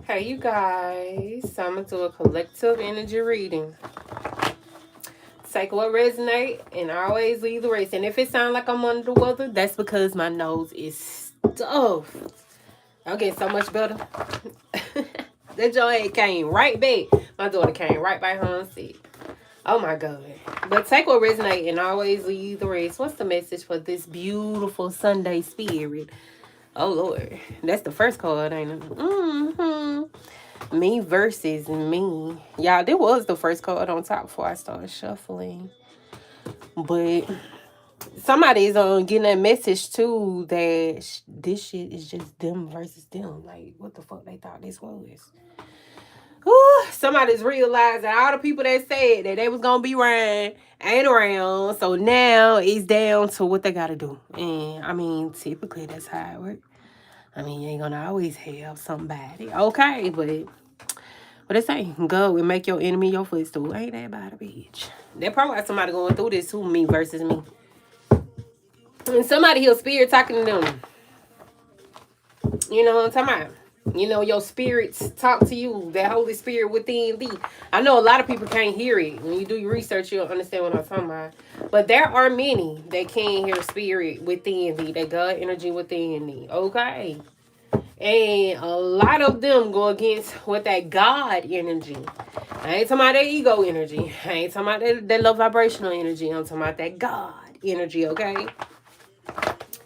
Hey, you guys. So I'm going to do a collective energy reading. Take what resonate and always leave the rest. And if it sounds like I'm under the weather, that's because my nose is stuffed. I'll get so much better. That joy came right back. My daughter came right back home and said, oh my God. But take what resonate and always leave the rest. What's the message for this beautiful Sunday spirit? Oh Lord. That's the first card, ain't it? Me versus me. Y'all, there was the first card on top before I started shuffling. But somebody's getting that message too that this shit is just them versus them. Like, what the fuck they thought this was? Ooh, somebody's realizing all the people that said that they was gonna be around ain't around. So now it's down to what they gotta do. And I mean, typically that's how it works. I mean, you ain't gonna always have somebody. Okay, but what they say, go and make your enemy your footstool. Ain't that about a bitch? They probably got somebody going through this too, me versus me. And somebody hear spirit talking to them. You know what I'm talking about? You know, your spirits talk to you, that Holy Spirit within thee. I know a lot of people can't hear it. When you do your research, you'll understand what I'm talking about. But there are many that can hear spirit within thee, that God energy within thee. Okay. And a lot of them go against what that God energy. I ain't talking about that ego energy. I ain't talking about that low vibrational energy. I'm talking about that God energy, okay?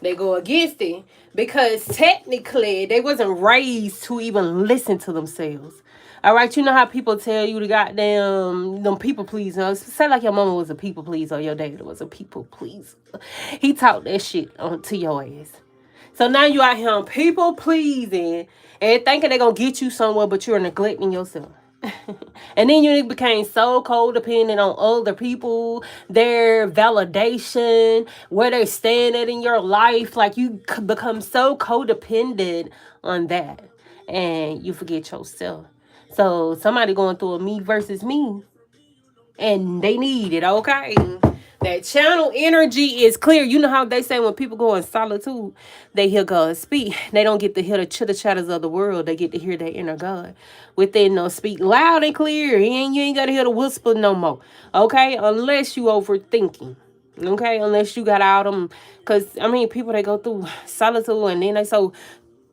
They go against it because technically they wasn't raised to even listen to themselves. All right, you know how people tell you to goddamn them people pleaser. Say like your mama was a people pleaser or your dad was a people pleaser. He taught that shit to your ass. So now you out here on people pleasing and thinking they're gonna get you somewhere, but you're neglecting yourself. And then you became so codependent on other people, their validation, where they stand at in your life. Like you become so codependent on that, and you forget yourself. So somebody going through a me versus me, and they need it. Okay. That channel energy is clear. You know how they say when people go in solitude, they hear God speak. They don't get to hear the chitter chatters of the world. They get to hear their inner God within them speak loud and clear. You ain't got to hear the whisper no more. Okay? Unless you overthinking. Okay? Unless you got all them. Because, I mean, people, they go through solitude and then they so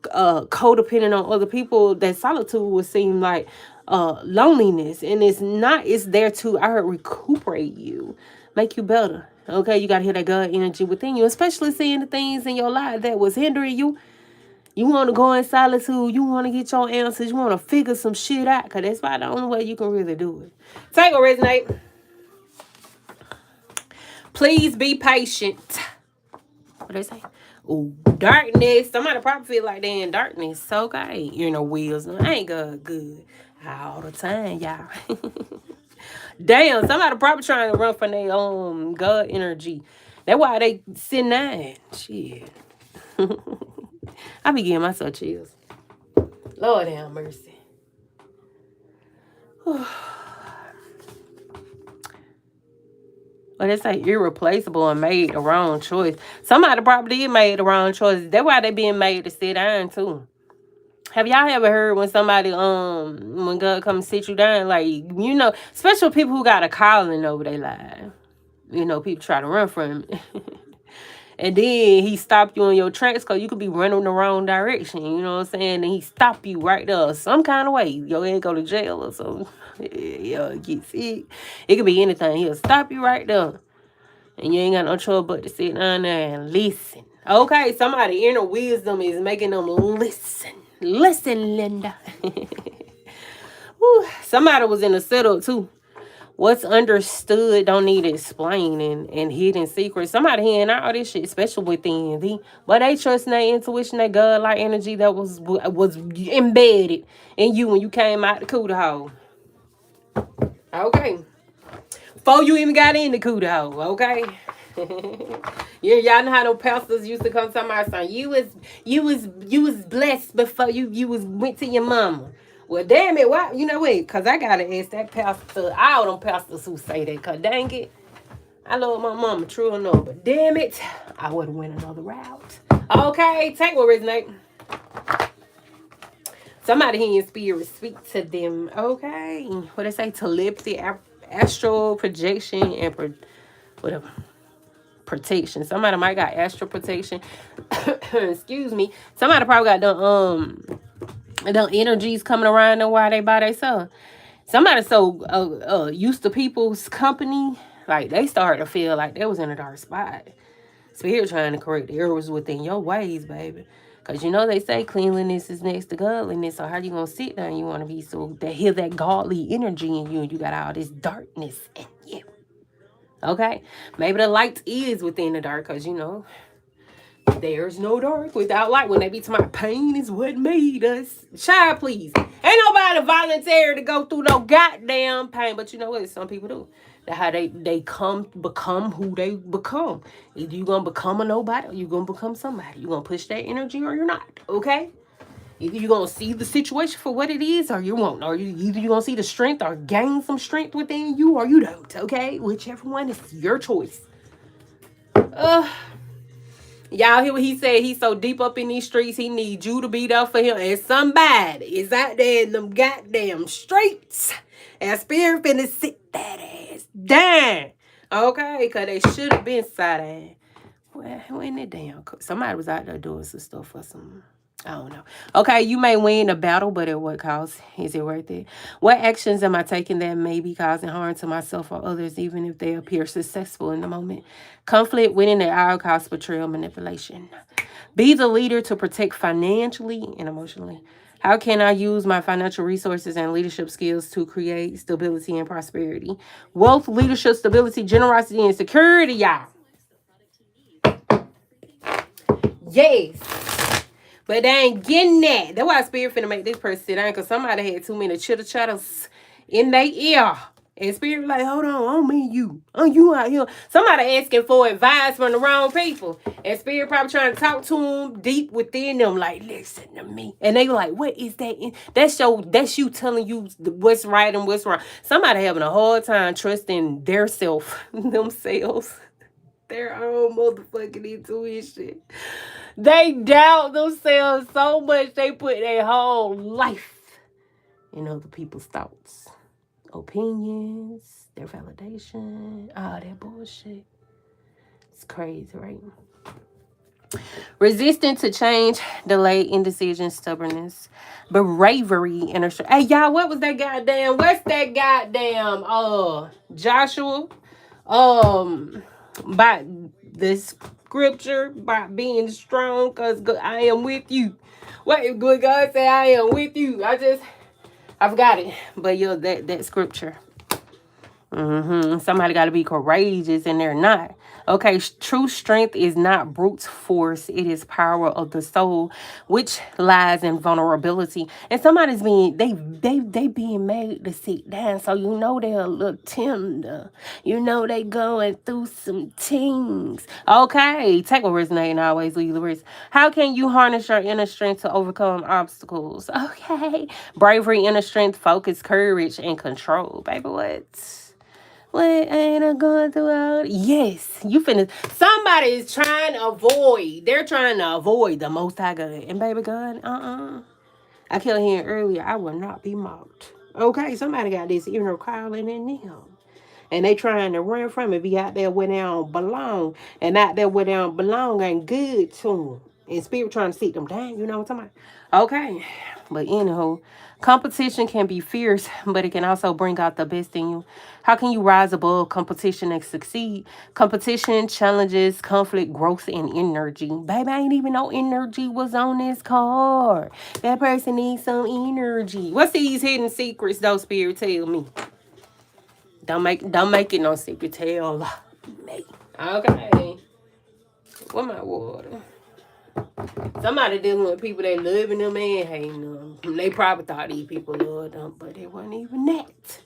codependent on other people that solitude would seem like loneliness. And it's not. It's there to, I heard, recuperate you. Make you better. Okay, you gotta hear that God energy within you, especially seeing the things in your life that was hindering you. You want to go in solitude. You want to get your answers. You want to figure some shit out, because that's about the only way you can really do it. Take a resonate. Please be patient. What they say? Oh, darkness. Somebody probably feel like they in darkness. Okay, you know, wheels. I ain't good all the time, y'all. Damn, somebody probably trying to run from their God energy. That's why they sitting down. Shit. I be giving myself chills. Lord have mercy. But it's like irreplaceable and made the wrong choice. Somebody probably did made the wrong choice. That's why they being made to sit down too. Have y'all ever heard when somebody when God comes sit you down, like, you know, especially people who got a calling over their life. You know, people try to run from it. And then he stopped you on your tracks because you could be running the wrong direction. You know what I'm saying? And he stopped you right there some kind of way. Your head go to jail or something. Yeah, get sick. It could be anything. He'll stop you right there. And you ain't got no choice but to sit down there and listen. Okay, somebody inner wisdom is making them listen. Listen, Linda. Whew, somebody was in a setup too. What's understood don't need explaining and hidden secrets. Somebody hearing all this shit, especially within thee. But they trusting their intuition, that God-like energy that was embedded in you when you came out the cootie hole. Okay. Before you even got in the cootie hole, okay? Y'all know how those pastors used to come to my son. You was blessed before you went to your mama. Well, damn it, why? You know what? Because I got to ask that pastor, all them pastors who say that, because dang it, I love my mama, true or no, but damn it, I would have went another route. Okay, take what resonate. Somebody here in spirit speak to them. Okay. What they say? Telepathy, astral projection, and whatever. Protection. Somebody might got astral protection. Excuse me. Somebody probably got the energies coming around them while they by themselves. Somebody so used to people's company, like they started to feel like they was in a dark spot. Spirit trying to correct the errors within your ways, baby. Cause you know they say cleanliness is next to godliness. So how you gonna sit there and you wanna be so to hear that godly energy in you and you got all this darkness in you. Okay? Maybe the light is within the dark, cause you know, there's no dark without light. When they be to my pain is what made us. Child, please. Ain't nobody volunteer to go through no goddamn pain. But you know what? Some people do. That's how they become who they become. Either you gonna become a nobody or you gonna become somebody. You gonna push that energy or you're not. Okay? Either you gonna see the situation for what it is or you won't. Or either you gonna see the strength or gain some strength within you or you don't. Okay? Whichever one is your choice. Y'all hear what he said? He's so deep up in these streets, he needs you to be there for him. And somebody is out there in them goddamn streets. And spirit finna sit that ass down. Okay? Because they should have been sat down. When it damn, somebody was out there doing some stuff for some, I don't know. Okay, you may win a battle, but at what cost? Is it worth it? What actions am I taking that may be causing harm to myself or others, even if they appear successful in the moment? Conflict, winning at all costs, betrayal, manipulation. Be the leader to protect financially and emotionally. How can I use my financial resources and leadership skills to create stability and prosperity? Wealth, leadership, stability, generosity, and security, y'all. Yes. But they ain't getting that. That's why Spirit finna make this person sit down, because somebody had too many chitter chatters in their ear. And Spirit like, hold on, I don't mean you. Oh, you out here. Somebody asking for advice from the wrong people. And Spirit probably trying to talk to them deep within them, like, listen to me. And they like, what is that? That's you telling you what's right and what's wrong. Somebody having a hard time trusting themselves. Their own motherfucking intuition. They doubt themselves so much they put their whole life in other people's thoughts, opinions, their validation, all that bullshit. It's crazy, right? Resistant to change, delay, indecision, stubbornness, bravery, inner strength. Hey, y'all, what's that goddamn, Joshua? By this scripture, by being strong, because I am with you. What good God say I am with you? I forgot it. But yeah, that scripture. Somebody got to be courageous and they're not. Okay, true strength is not brute force. It is power of the soul, which lies in vulnerability. And somebody's they being made to sit down. So you know they're a little tender. You know they going through some things. Okay, take a risk and always leave the risk. How can you harness your inner strength to overcome obstacles? Okay, bravery, inner strength, focus, courage, and control. Baby, what? What ain't I going through all? Yes, you finna. Somebody is trying to avoid. They're trying to avoid the Most High God. And baby God, I kept hearing earlier, I will not be mocked. Okay, somebody got this inner calling in them. And they trying to run from it, be out there where they don't belong. And out there where they don't belong ain't good to them. And spirit trying to sit them down, you know what I'm talking about? Okay. But anyhow, competition can be fierce, but it can also bring out the best in you. How can you rise above competition and succeed? Competition, challenges, conflict, growth, and energy. Baby, I ain't even know energy was on this card. That person needs some energy. What's these hidden secrets, though, spirit? Tell me. Don't make it no secret. Tell me. Okay. What my water? Somebody dealing with people that loving them and hating them. They probably thought these people loved them, but it wasn't even that.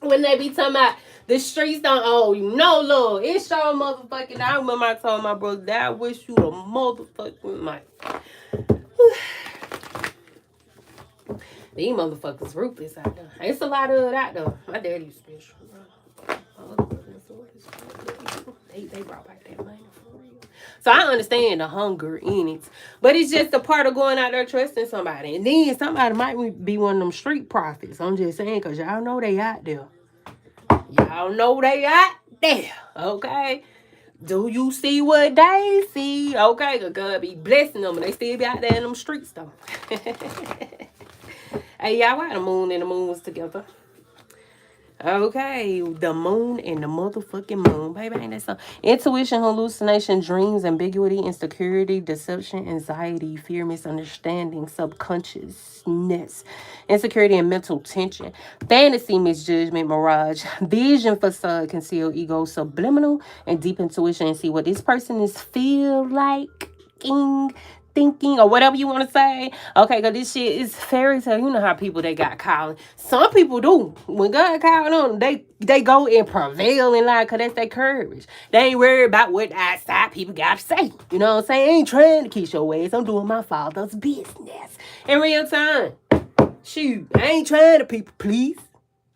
When they be talking about the streets don't owe you no love. It's your motherfucking. I remember I told my brother that I wish you a motherfucking mic. These motherfuckers ruthless out there. It's a lot of it out there. My daddy's special, bro. They brought back that money for real. So I understand the hunger in it. But it's just a part of going out there trusting somebody. And then somebody might be one of them street prophets. I'm just saying, because y'all know they out there. Y'all know they out there. Okay? Do you see what they see? Okay, because God be blessing them, and they still be out there in them streets, though. Hey, y'all, why the moon and the moon was together? Okay, the moon and the motherfucking moon. Baby, ain't that so? Intuition, hallucination, dreams, ambiguity, insecurity, deception, anxiety, fear, misunderstanding, subconsciousness, insecurity and mental tension, fantasy, misjudgment, mirage, vision, facade, concealed ego, subliminal, and deep intuition, and see what this person is feel like. Thinking or whatever you want to say. Okay, because this shit is fairy tale. You know how people they got calling. Some people do. When God calling on them, they go and prevail in life because that's their courage. They ain't worried about what outside people got to say. You know what I'm saying? I ain't trying to kiss your ass. I'm doing my father's business. In real time. Shoot, I ain't trying to people please.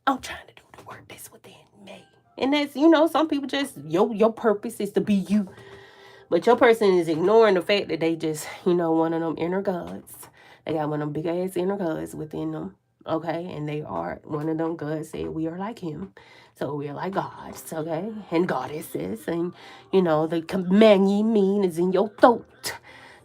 I'm trying to do the work that's within me. And that's, some people just, your purpose is to be you. But your person is ignoring the fact that they just, one of them inner gods. They got one of them big ass inner gods within them. Okay. And they are, one of them gods said we are like him. So we are like gods. Okay. And goddesses. And, the command ye mean is in your throat.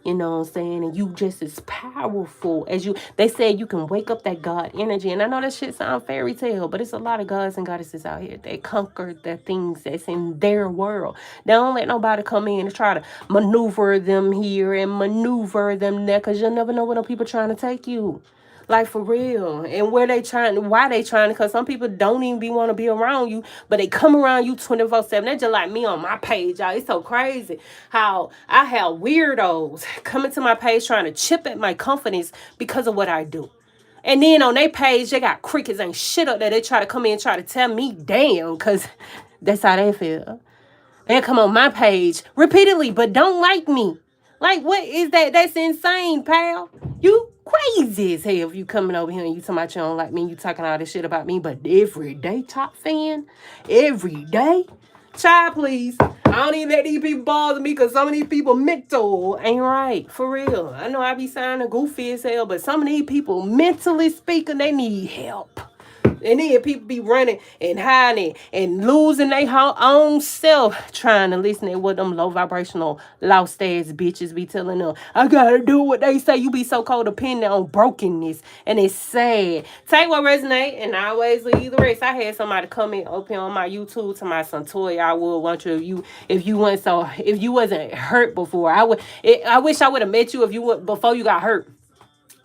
You know what I'm saying? And you just as powerful as you. They said you can wake up that God energy. And I know that shit sounds fairy tale, but it's a lot of gods and goddesses out here. They conquer the things that's in their world. They don't let nobody come in and try to maneuver them here and maneuver them there, because you'll never know where the people trying to take you. Like, for real. And why they trying, because some people don't even want to be around you, but they come around you 24/7. They're just like me on my page, y'all. It's so crazy how I have weirdos coming to my page trying to chip at my confidence because of what I do. And then on their page, they got crickets and shit up there. They try to come in and try to tell me damn, because that's how they feel. They come on my page repeatedly, but don't like me. Like, what is that? That's insane, pal. You crazy as hell if you coming over here and you talking about you don't like me. You talking all this shit about me, but every day top fan, every day. Child, please. I don't even let these people bother me because some of these people mental ain't right. For real. I know I be sounding goofy as hell, but some of these people, mentally speaking, they need help. And then people be running and hiding and losing their own self trying to listen to what them low vibrational, lost ass bitches be telling them. I gotta do what they say. You be so codependent on brokenness. And it's sad. Take what resonate and I always leave the rest. I had somebody comment open on my YouTube to my Latoya. I would want you if you wasn't hurt before. I wish I would have met you if you went before you got hurt.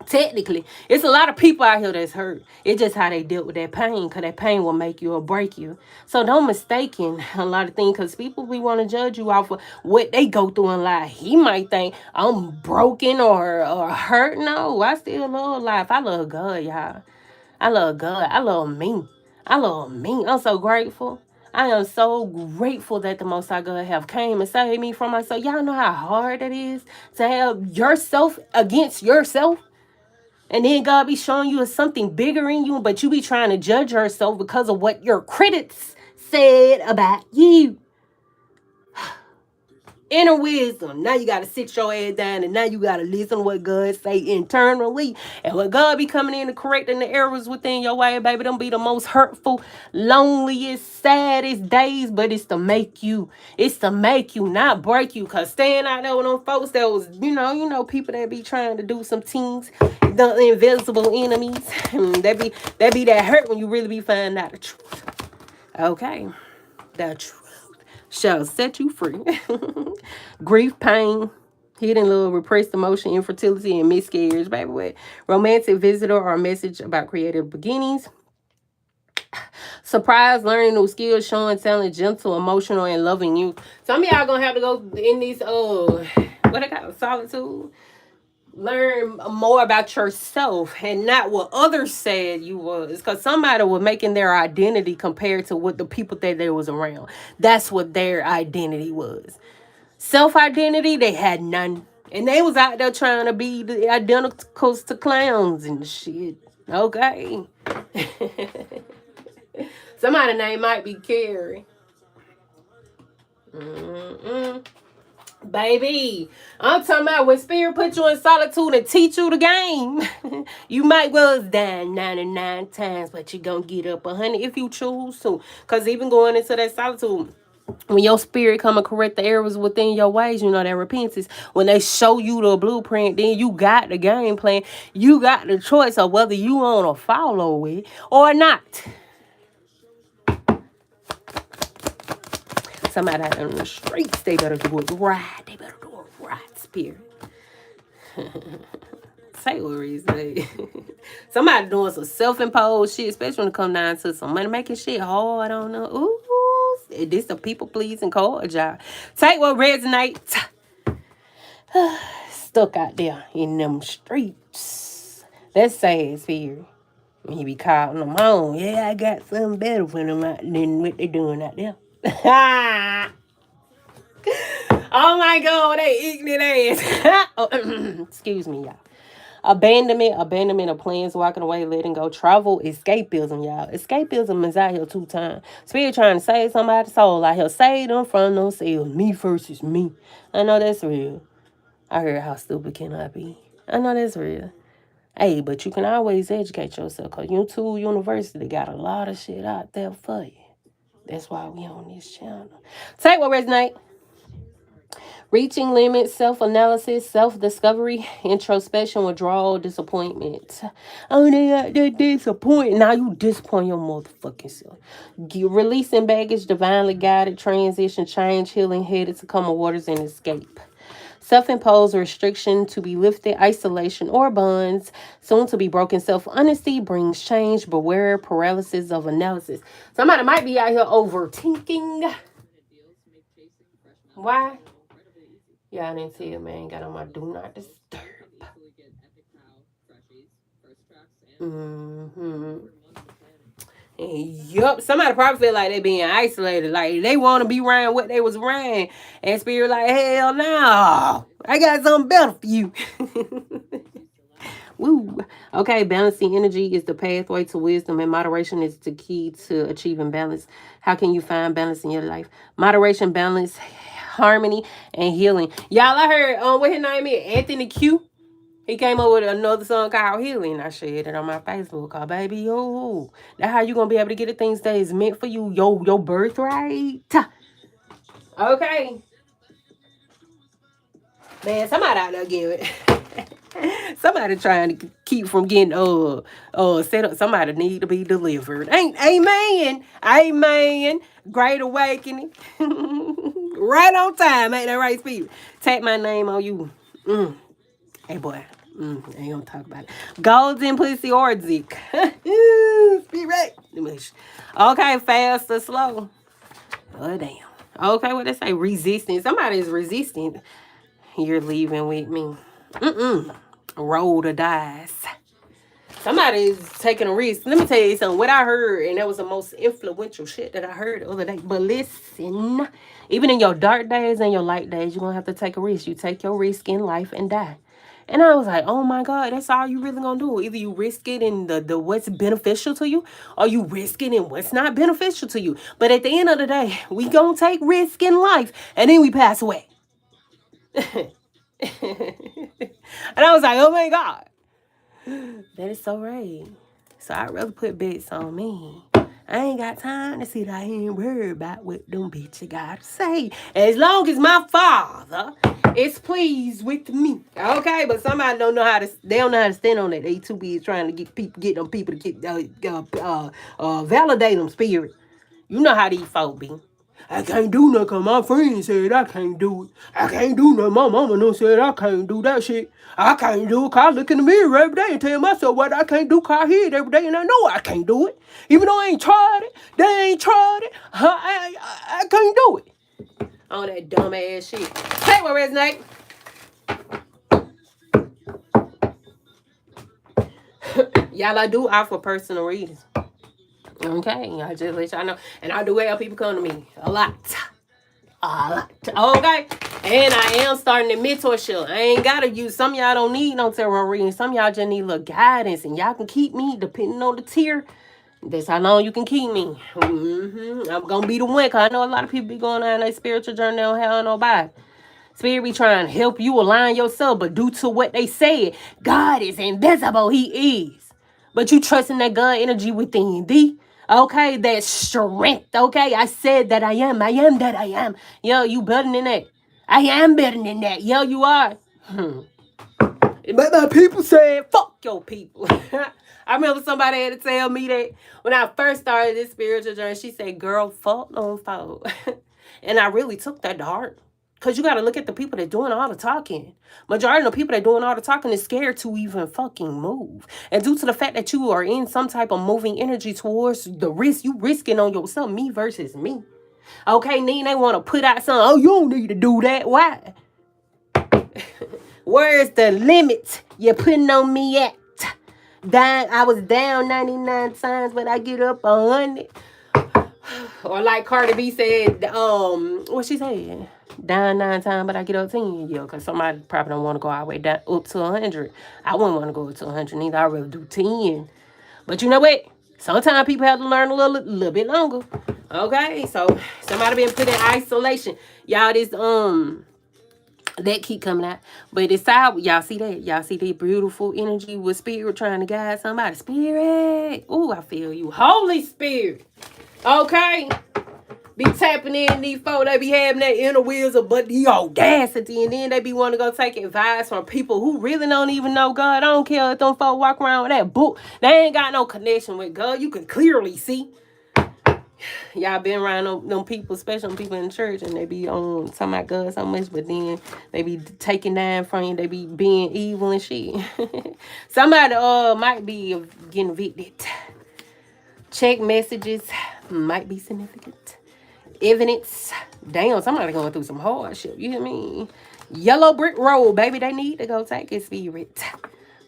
Technically, it's a lot of people out here that's hurt. It's just how they dealt with that pain, because that pain will make you or break you. So don't mistake a lot of things, because people we want to judge you off of what they go through in life. He might think I'm broken or hurt. No, I still love life. I love God, y'all. I love God. I love me. I love me. I'm so grateful. I am so grateful that the Most High God have came and saved me from myself. Y'all know how hard it is to have yourself against yourself. And then God be showing you something bigger in you, but you be trying to judge yourself because of what your critics said about you. Inner wisdom. Now you got to sit your head down and now you got to listen to what God say internally. And what God be coming in and correcting the errors within your way, baby, them be the most hurtful, loneliest, saddest days. But it's to make you. It's to make you, not break you. Because staying out there with them folks that was, people that be trying to do some things, the invisible enemies. that be that hurt when you really be finding out the truth. Okay. The truth shall set you free. Grief, pain, hidden love, repressed emotion, infertility, and miscarriage, baby. What? Romantic visitor or message about creative beginnings. Surprise, learning new skills, showing talent, gentle, emotional, and loving you. Some of y'all gonna have to go in these what I got, solitude. Learn more about yourself and not what others said you was, because somebody was making their identity compared to what the people that they was around. That's what their identity was. Self-identity, they had none, and they was out there trying to be the identicals to clowns and shit. Okay. Somebody's name might be Carrie. Baby, I'm talking about when spirit put you in solitude and teach you the game. You might well die 99 times, but you gonna get up 100 if you choose to. Because even going into that solitude, when your spirit come and correct the errors within your ways, you know, that repentance, when they show you the blueprint, then you got the game plan. You got the choice of whether you want to follow it or not. Somebody out in the streets, they better do it right. They better do it right, spirit. Say what reason. Somebody doing some self-imposed shit, especially when it come down to some money making shit hard on them. Ooh, this a people pleasing card job. Take what resonates. Stuck out there in them streets. That's sad, spirit. When you be calling them home, yeah, I got something better for them out than what they doing out there. Oh my God, they ignorant ass. Oh, excuse me, y'all. Abandonment of plans, walking away, letting go, travel, escapism, y'all. Escapism is out here 2 times. Spirit trying to save somebody's soul out here. Save them from themselves. Me versus me. I know that's real. I heard how stupid can I be. I know that's real. Hey, but you can always educate yourself because YouTube University got a lot of shit out there for you. That's why we on this channel. Take what resonate. Reaching limits, self-analysis, self-discovery, introspection, withdrawal, disappointment. Oh, they got that disappointment. Now you disappoint your motherfucking self. Releasing baggage, divinely guided, transition, change, healing, headed to calmer waters and escape. Self-imposed restriction to be lifted, isolation or bonds, soon to be broken. Self-honesty brings change. Beware paralysis of analysis. Somebody might be out here overthinking. Why? Yeah, I didn't see it, man. Got on my do not disturb. Mm-hmm. Yup. Somebody probably feel like they being isolated. Like they want to be around what they was around. And spirit like, hell no. I got something better for you. Woo. Okay, balancing energy is the pathway to wisdom, and moderation is the key to achieving balance. How can you find balance in your life? Moderation, balance, harmony, and healing. Y'all, I heard what his name is, Anthony Q. He came up with another song called Healing. I shared it on my Facebook. Called Baby, yo, that's how you gonna be able to get the things that is meant for you. Your birthright. Okay. Man, somebody out there getting somebody trying to keep from getting set up. Somebody need to be delivered. Amen. Great awakening. Right on time. Ain't that right, Spirit? Take my name on you. Hey boy. Ain't gonna talk about it. Golden pussy or dick. Spirit. Okay, fast or slow. Oh damn. Okay, what they say? Resisting. Somebody is resisting. You're leaving with me. Roll the dice. Somebody is taking a risk. Let me tell you something. What I heard, and that was the most influential shit that I heard the other day. But listen, even in your dark days and your light days, you're going to have to take a risk. You take your risk in life and die. And I was like, oh my God, that's all you really going to do. Either you risk it in the what's beneficial to you, or you risk it in what's not beneficial to you. But at the end of the day, we going to take risk in life, and then we pass away. And I was like, oh my God. That is so right. So I'd rather put bets on me. I ain't got time to sit out here and worry about what them bitches gotta say. As long as my father is pleased with me. Okay, but somebody don't know how to stand on that. They too busy trying to get them people to validate them spirit. You know how these folk be. I can't do nothing because my friend said I can't do it. I can't do nothing. My mama done said I can't do that shit. I can't do it because I look in the mirror every day and tell myself what I can't do because I hear it every day and I know I can't do it. Even though I ain't tried it, they ain't tried it, I can't do it. On that dumb ass shit. Hey, what resonate? Y'all, I do offer personal readings. Okay, I just let y'all know. And I do have people come to me a lot. Okay. And I am starting the mentorship. I ain't gotta use some of y'all don't need no tarot reading. Some of y'all just need a little guidance. And y'all can keep me depending on the tier. That's how long you can keep me. I'm gonna be the one, cause I know a lot of people be going on their spiritual journey. They don't have nobody. Spirit be trying to help you align yourself, but due to what they said, God is invisible. He is. But you trusting that God energy within thee. Okay, that strength. Okay, I said that I am. I am that I am. Yo, you better than that. I am better than that. Yo, you are. But the people said, fuck your people. I remember somebody had to tell me that when I first started this spiritual journey. She said, girl, fuck no fault. And I really took that to heart. Because you got to look at the people that doing all the talking. Majority of the people that doing all the talking is scared to even fucking move. And due to the fact that you are in some type of moving energy towards the risk, you risking on yourself, me versus me. Okay, then they want to put out something, oh, you don't need to do that. Why? Where's the limit you're putting on me at? I was down 99 times, but I get up 100. Or like Cardi B said, what she said? Down 9 times, but I get up 10. Yeah, because somebody probably don't want to go all the way down up to 100. I wouldn't want to go up to 100 neither. I'd rather do 10. But you know what? Sometimes people have to learn a little bit longer. Okay, so somebody been put in isolation. Y'all, this that keep coming out. But it's how y'all see that. Y'all see that beautiful energy with spirit trying to guide somebody. Spirit. Ooh, I feel you. Holy Spirit. Okay. Be tapping in these folks. They be having that inner wisdom, but the audacity. And then they be wanting to go take advice from people who really don't even know God. I don't care if them folks walk around with that book. They ain't got no connection with God. You can clearly see. Y'all been around them people, especially people in church, and they be on talking about God so much, but then they be taking down from you. They be being evil and shit. Somebody might be getting evicted. Check messages might be significant. Evidence. Damn, somebody going through some hardship. You hear me? Yellow brick road, baby. They need to go take it, spirit.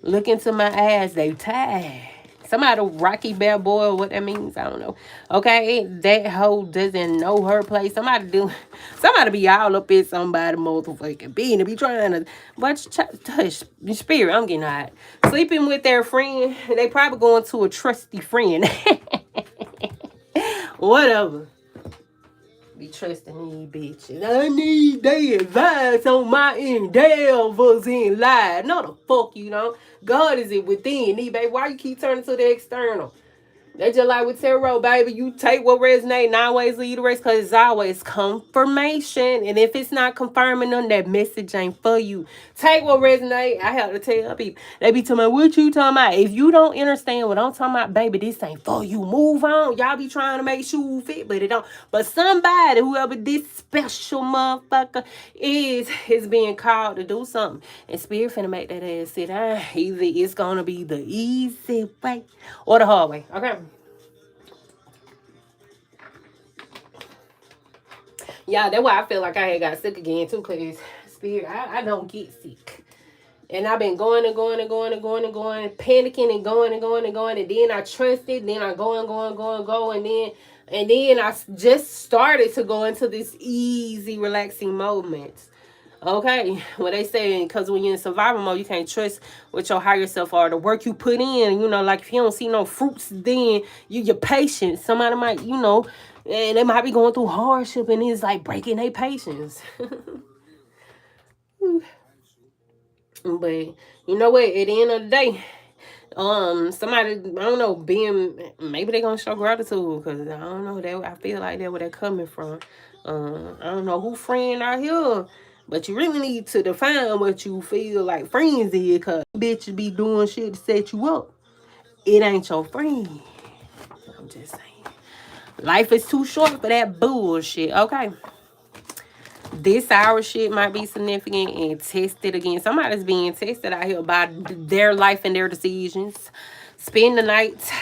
Look into my eyes. They tired. Somebody Rocky Bear Boy, what that means, I don't know. Okay, that hoe doesn't know her place. Somebody be all up in somebody motherfucking being to be trying to, but touch spirit. I'm getting hot. Sleeping with their friend. They probably going to a trusty friend. Whatever. Be trusting these bitches. I need their advice on my endeavors in life. No, the fuck you don't. God is it within thee, baby. Why you keep turning to the external? They just like with tarot, baby. You take what resonates, 9 ways lead the rest, because it's always confirmation. And if it's not confirming them, that message ain't for you. Take what resonates. I have to tell people. They be talking about, what you talking about? If you don't understand what I'm talking about, baby, this ain't for you. Move on. Y'all be trying to make sure fit, but it don't. But somebody, whoever this special motherfucker is being called to do something. And Spirit finna make that ass sit down. Either it's gonna be the easy way or the hard way. Okay. Yeah, that's why I feel like I had got sick again too, because Spirit, I don't get sick. And I've been going and going and going and going and going, panicking and going and going and going. And then I trusted, then I go and go and go and go. And then I just started to go into this easy, relaxing moments. Okay, what they say, because when you're in survival mode, you can't trust what your higher self or the work you put in. You know, like if you don't see no fruits, then you're patient. Somebody might, and they might be going through hardship, and it's like breaking their patience. But you know what? At the end of the day, somebody, I don't know, maybe they gonna show gratitude, because I don't know, I feel like that's where they're coming from. I don't know who friend are here. But you really need to define what you feel like friends is, because bitches be doing shit to set you up. It ain't your friend. I'm just saying. Life is too short for that bullshit, okay? This hour shit might be significant and tested again. Somebody's being tested out here by their life and their decisions. Spend the night.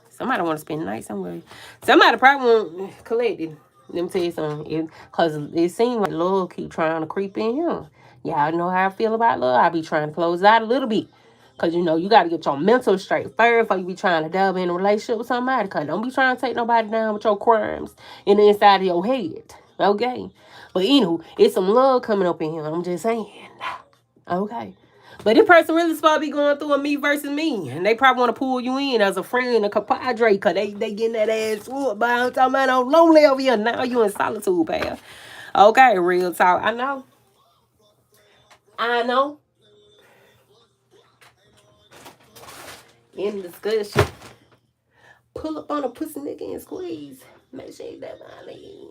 Somebody want to spend the night somewhere. Somebody probably want collected. Let me tell you something. Because it seems like love keep trying to creep in here. Y'all know how I feel about love. I be trying to close out a little bit. Because, you got to get your mental straight first before you be trying to delve in a relationship with somebody. Because don't be trying to take nobody down with your crimes in the inside of your head. Okay? But anywho, it's some love coming up in here. I'm just saying. Okay? But this person really supposed to be going through a me versus me. And they probably want to pull you in as a friend, a compadre, because they getting that ass whooped. But I'm talking about I'm lonely over here. Now you in solitude, pal. Okay, real talk. I know. I know. In discussion. Pull up on a pussy nigga and squeeze. Make sure that money.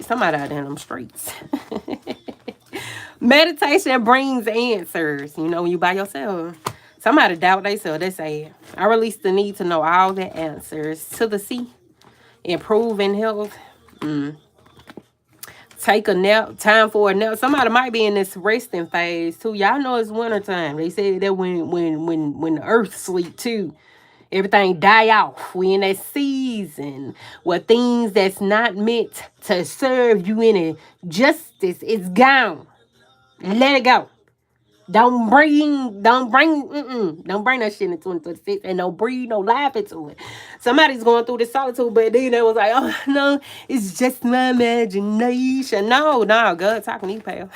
Somebody out there in them streets. Meditation brings answers. You know, when you by yourself, somebody doubt themselves. They say, I release the need to know all the answers to the sea. Improve in health. Take a nap. Time for a nap. Somebody might be in this resting phase too. Y'all know it's winter time. They say that when the earth sleep too. Everything die off. We in that season where things that's not meant to serve you any justice, it's gone. Let it go. Don't bring that shit in 2026 and don't breathe no life into it. Somebody's going through this solitude, but then they was like, oh no, it's just my imagination. No, God talking to you, pal.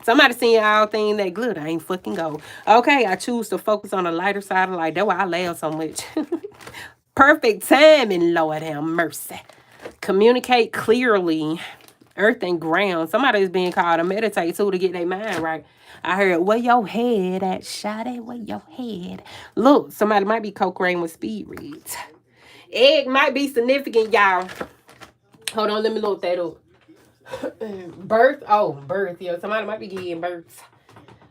Somebody seeing all things that glitter ain't fucking gold. Okay, I choose to focus on the lighter side of life. That's why I laugh so much. Perfect timing, Lord have mercy. Communicate clearly. Earth and ground. Somebody's being called to meditate too to get their mind right. I heard, where your head at, shawty? Where your head? Look, somebody might be co-creating with speed reads. Egg might be significant, y'all. Hold on, let me look that up. Birth. Oh, birth. Yeah, somebody might be getting birth.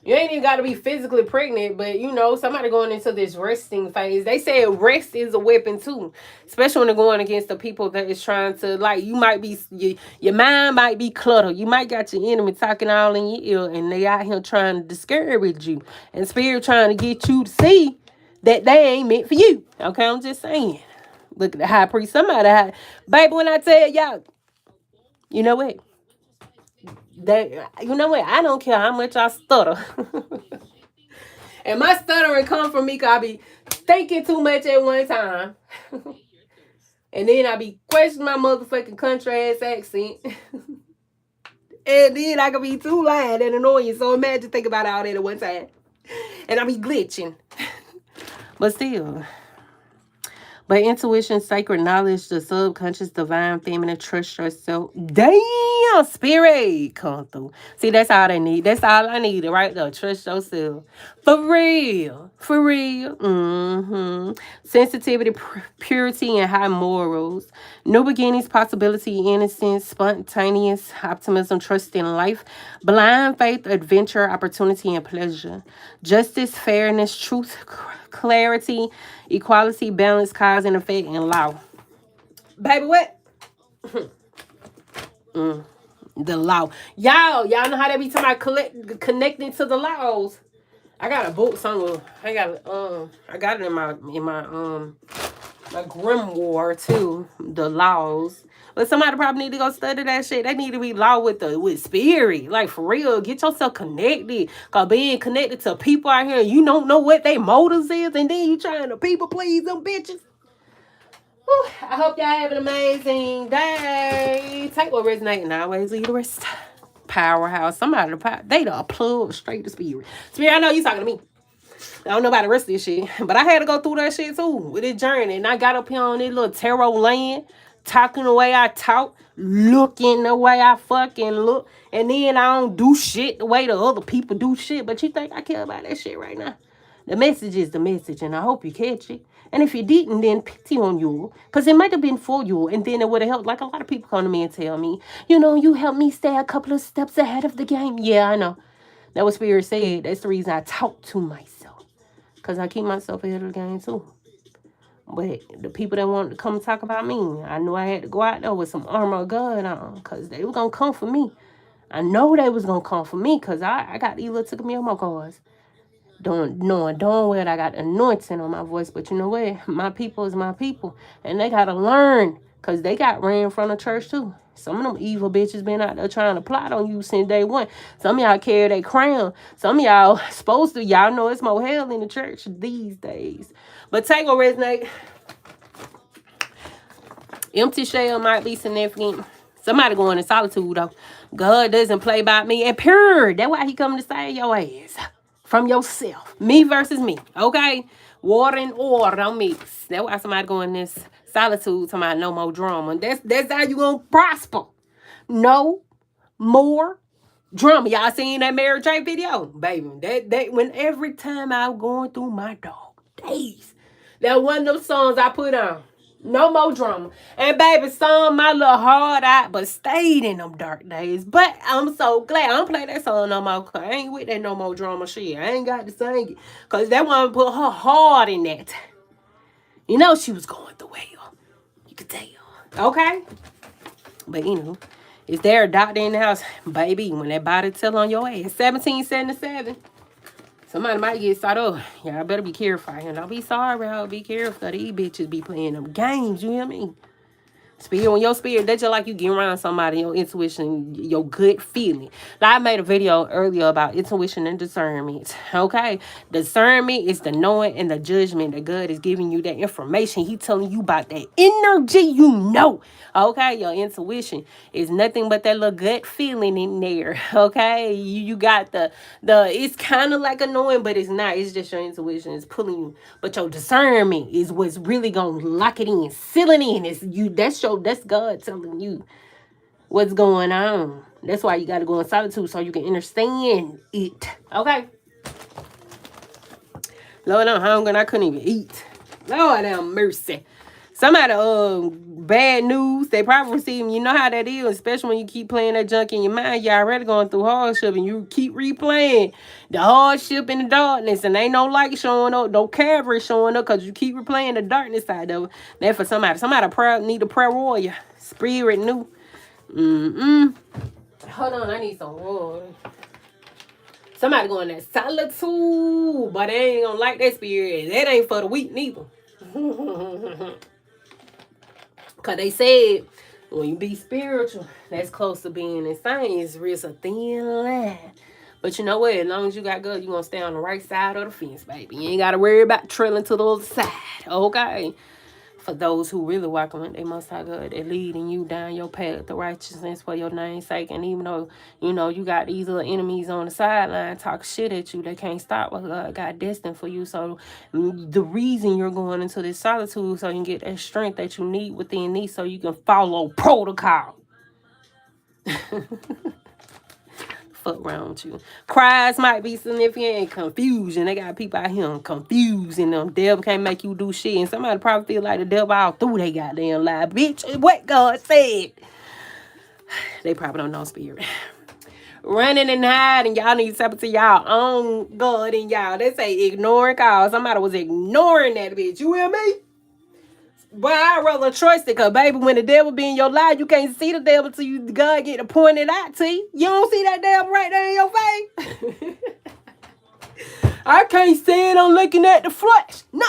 You ain't even got to be physically pregnant, but you know, somebody going into this resting phase. They say rest is a weapon too, especially when they're going against the people that is trying to, like, you might be, your mind might be cluttered. You might got your enemy talking all in your ear and they out here trying to discourage you and spirit trying to get you to see that they ain't meant for you. Okay, I'm just saying. Look at the high priest. Baby, when I tell y'all, you know what? You know what? I don't care how much I stutter. And my stuttering come from me because I be thinking too much at one time. And then I be questioning my motherfucking country ass accent. And then I can be too loud and annoying. So imagine think about all that at one time. And I be glitching. But still. But intuition, sacred knowledge, the subconscious, divine, feminine, trust yourself. Damn, spirit come through. See, that's all they need. That's all I needed right there. Trust yourself. For real. For real. Sensitivity, purity, and high morals. New beginnings, possibility, innocence, spontaneous optimism, trust in life. Blind faith, adventure, opportunity, and pleasure. Justice, fairness, truth, clarity, equality, balance, cause and effect, and law. Baby, what? The law. Y'all know how they be talking about connecting to the laws. I got a book somewhere. I got it in my my grimoire too. The laws. But somebody probably need to go study that shit. They need to be law with spirit. Like, for real. Get yourself connected. Cause being connected to people out here, you don't know what their motives is, and then you trying to people please them bitches. Whew, I hope y'all have an amazing day. Take what resonates and always leave the rest. Powerhouse. Somebody, they the plug straight to spirit. Spirit, I know you talking to me. I don't know about the rest of this shit. But I had to go through that shit too with this journey. And I got up here on this little tarot land, talking the way I talk, looking the way I fucking look. And then I don't do shit the way the other people do shit. But you think I care about that shit right now? The message is the message, and I hope you catch it. And if you didn't, then pity on you. Because it might have been for you, and then it would have helped. Like, a lot of people come to me and tell me, you know, you helped me stay a couple of steps ahead of the game. Yeah, I know. That was Spirit said. That's the reason I talk to myself. Because I keep myself ahead of the game, too. But the people that wanted to come talk about me, I knew I had to go out there with some armor of God on. Because they were going to come for me. I know they was going to come for me because I got these little took me on my cars. Knowing darn well I got anointing on my voice. But you know what? My people is my people. And they got to learn because they got ran from the church too. Some of them evil bitches been out there trying to plot on you since day one. Some of y'all carry their crown. Some of y'all supposed to. Y'all know it's more hell in the church these days. But take what resonate. Empty shell might be significant. Somebody going in solitude though. God doesn't play by me. And pure. That's why he coming to save your ass. From yourself. Me versus me. Okay? Water and oil don't mix. That's why somebody going this solitude talking about no more drama. That's how you gonna prosper. No more Drama. Y'all seen that Mary J video? Baby, that when every time I was going through my dog days, that one of them songs I put on. No more drama. And baby, sung my little hard out, but stayed in them dark days. But I'm so glad. I don't play that song no more. I ain't with that no more drama shit. I ain't got to sing it. Because that one put her hard in that. You know she was going through hell. You could tell. Okay? But is there a doctor in the house? Baby, when that body tell on your ass, 1777. Somebody might get started up. Y'all better be careful. And don't be sorry, ho. Be careful. These bitches be playing them games. You hear me? Spirit, when your spirit, that's just like you getting around somebody, your intuition, your good feeling. Like I made a video earlier about intuition and discernment. Okay? Discernment is the knowing and the judgment that God is giving you that information. He telling you about that energy you know. Okay? Your intuition is nothing but that little gut feeling in there. Okay? You got the it's kind of like a knowing, but it's not. It's just your intuition is pulling you. But your discernment is what's really gonna lock it in, seal it in. That's God telling you what's going on. That's why you gotta go in solitude so you can understand it. Okay. Lord, I'm hungry and I couldn't even eat. Lord have mercy. Somebody bad news, they probably receiving. You know how that is, especially when you keep playing that junk in your mind. You already going through hardship and you keep replaying the hardship in the darkness, and ain't no light showing up, no cavalry showing up, because you keep replaying the darkness side of it. That for somebody need a prayer warrior. Spirit new. Hold on, I need some water. Somebody going that solitude, but they ain't gonna like that spirit. That ain't for the weak neither. Because they said when you be spiritual, that's close to being insane. It's a thin line. But you know what? As long as you got good, you're going to stay on the right side of the fence, baby. You ain't got to worry about trailing to the other side. Okay? For those who really walk on they Most High God, they're leading you down your path to righteousness for your name's sake. And even though, you got these little enemies on the sideline talk shit at you, they can't stop what God got destined for you. So the reason you're going into this solitude so you can get that strength that you need within these so you can follow protocol. Fuck around with you. Cries might be significant and confusion. They got people out here confusing them. Devil can't make you do shit. And somebody probably feel like the devil all through they goddamn lie. Bitch, what God said. They probably don't know spirit. Running and hiding. Y'all need to tap into y'all own God and y'all. They say ignoring calls. Somebody was ignoring that bitch. You hear me? But I'd rather trust it, because, baby, when the devil be in your life, you can't see the devil till you God get to point it out to you. You don't see that devil right there in your face. I can't stand on looking at the flesh. No,